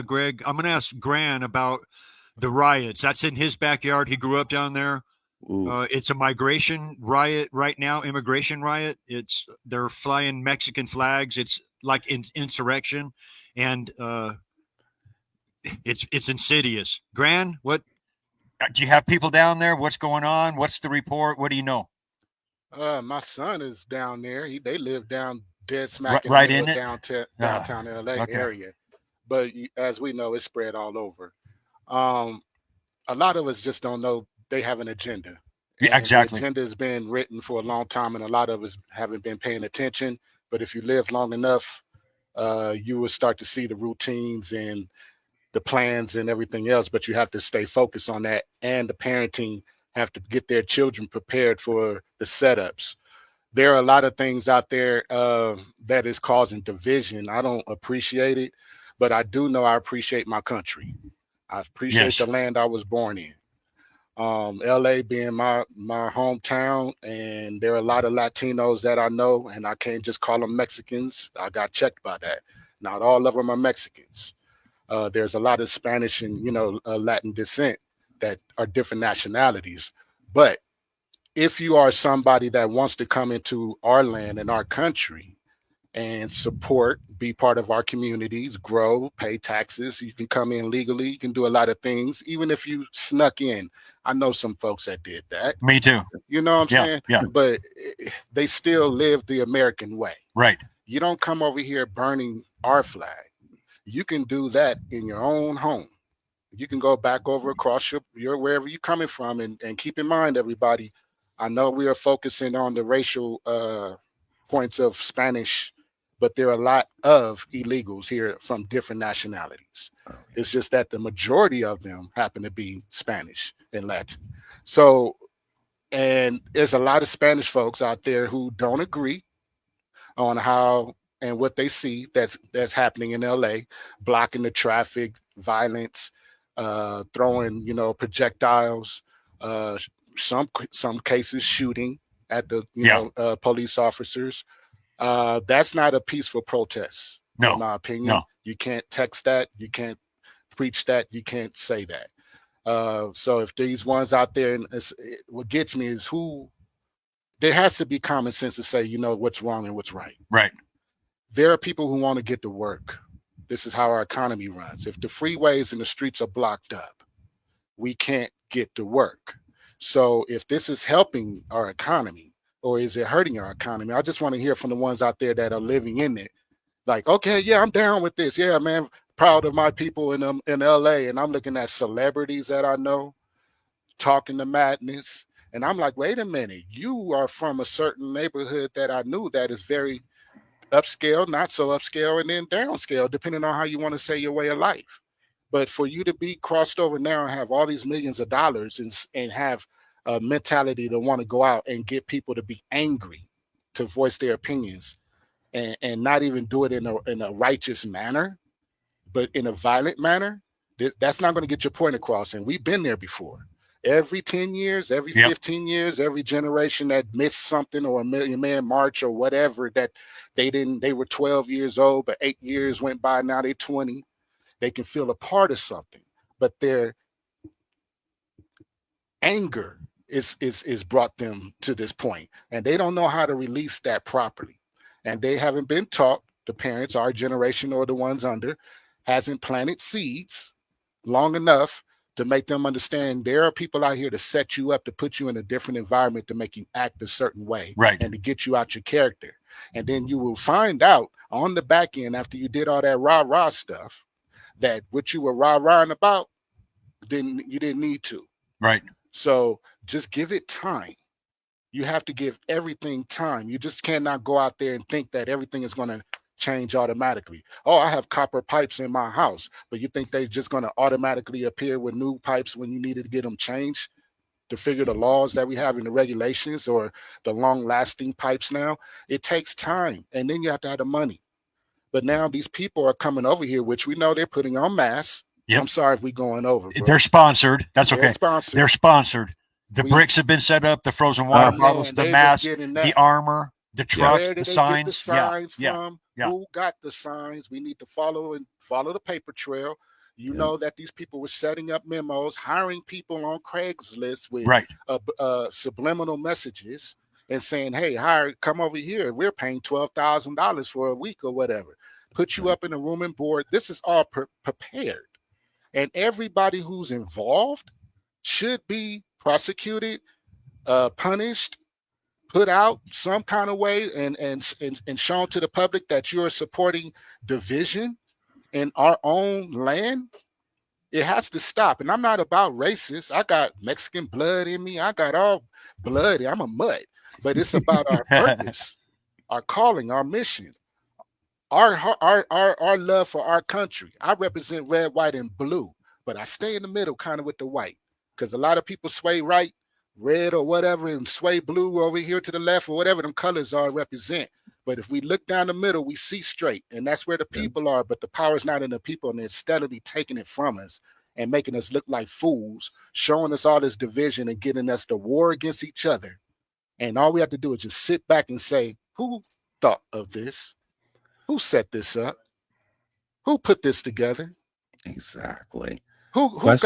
Greg. I'm going to ask Grann about the riots. That's in his backyard. He grew up down there. It's a migration riot right now, immigration riot. They're flying Mexican flags. It's like insurrection, and it's insidious. Grann, what do you have people down there? What's going on? What's the report? What do you know? My son is down there. They live down dead smack right in it? downtown LA area. But as we know, it's spread all over. A lot of us just don't know they have an agenda. Yeah, exactly. The agenda has been written for a long time, and a lot of us haven't been paying attention. But if you live long enough, you will start to see the routines and the plans and everything else. But you have to stay focused on that, and the parenting have to get their children prepared for the setups. There are a lot of things out there that is causing division. I don't appreciate it, but I do know I appreciate my country. I appreciate the land I was born in. LA being my hometown, and there are a lot of Latinos that I know, and I can't just call them Mexicans. I got checked by that. Not all of them are Mexicans. There's a lot of Spanish and Latin descent that are different nationalities. But if you are somebody that wants to come into our land and our country and support, be part of our communities, grow, pay taxes, you can come in legally, you can do a lot of things. Even if you snuck in, I know some folks that did that. Me too. You know what I'm saying? Yeah. But they still live the American way. Right. You don't come over here burning our flag. You can do that in your own home. You can go back over across your wherever you're coming from, and keep in mind, everybody, I know we are focusing on the racial points of Spanish, but there are a lot of illegals here from different nationalities. It's just that the majority of them happen to be Spanish and Latin. So, and there's a lot of Spanish folks out there who don't agree on how and what they see that's happening in LA, blocking the traffic, violence, throwing projectiles, some cases shooting at the police officers. That's not a peaceful protest. No, in my opinion. No. You can't text that, you can't preach that, you can't say that. So if these ones out there, and what gets me is there has to be common sense to say, what's wrong and what's right. Right. There are people who want to get to work. This is how our economy runs. If the freeways and the streets are blocked up, we can't get to work. So if this is helping our economy, or is it hurting our economy? I just want to hear from the ones out there that are living in it. Like, okay, yeah, I'm down with this. Yeah, man, proud of my people in LA. And I'm looking at celebrities that I know talking to madness. And I'm like, wait a minute, you are from a certain neighborhood that I knew that is very upscale, not so upscale, and then downscale, depending on how you want to say your way of life. But for you to be crossed over now and have all these millions of dollars and have a mentality to want to go out and get people to be angry, to voice their opinions, and not even do it in a righteous manner, but in a violent manner, that's not going to get your point across. And we've been there before. Every 10 years, every 15 years, every generation that missed something, or a Million Man March or whatever, that they were 12 years old, but 8 years went by, now they're 20. They can feel a part of something, but their anger is brought them to this point, and they don't know how to release that properly. And they haven't been taught, the parents, our generation or the ones under, hasn't planted seeds long enough to make them understand there are people out here to set you up, to put you in a different environment, to make you act a certain way, right, and to get you out your character. And then you will find out on the back end, after you did all that rah-rah stuff, that what you were rah-rahing about, you didn't need to. Right. So just give it time. You have to give everything time. You just cannot go out there and think that everything is going to change automatically. Oh, I have copper pipes in my house, but you think they're just going to automatically appear with new pipes when you needed to get them changed to figure the laws that we have in the regulations, or the long-lasting pipes now? It takes time, and then you have to have the money. But now these people are coming over here, which we know they're putting on masks. Yep. I'm sorry if we're going over, bro. They're sponsored. That's okay. They're sponsored. The bricks have been set up, the frozen water bottles, the mask, the armor. The trucks, Where did the they signs. get the signs from? Yeah. Who got the signs? We need to follow the paper trail. You know that these people were setting up memos, hiring people on Craigslist with subliminal messages and saying, "Hey, come over here. We're paying $12,000 for a week or whatever." Put you up in a room and board. This is all prepared, and everybody who's involved should be prosecuted, punished, put out some kind of way, and shown to the public that you're supporting division in our own land. It has to stop. And I'm not about racist. I got Mexican blood in me. I got all blood. I'm a mutt. But it's about our purpose, our calling, our mission, our love for our country. I represent red, white, and blue, but I stay in the middle kind of with the white, because a lot of people sway right, red or whatever, and sway blue over here to the left, or whatever them colors are represent. But if we look down the middle, we see straight, and that's where the people are. But the power is not in the people, and they're steadily taking it from us and making us look like fools, showing us all this division and getting us to war against each other. And all we have to do is just sit back and say, who thought of this? Who set this up? Who put this together? Exactly. Who got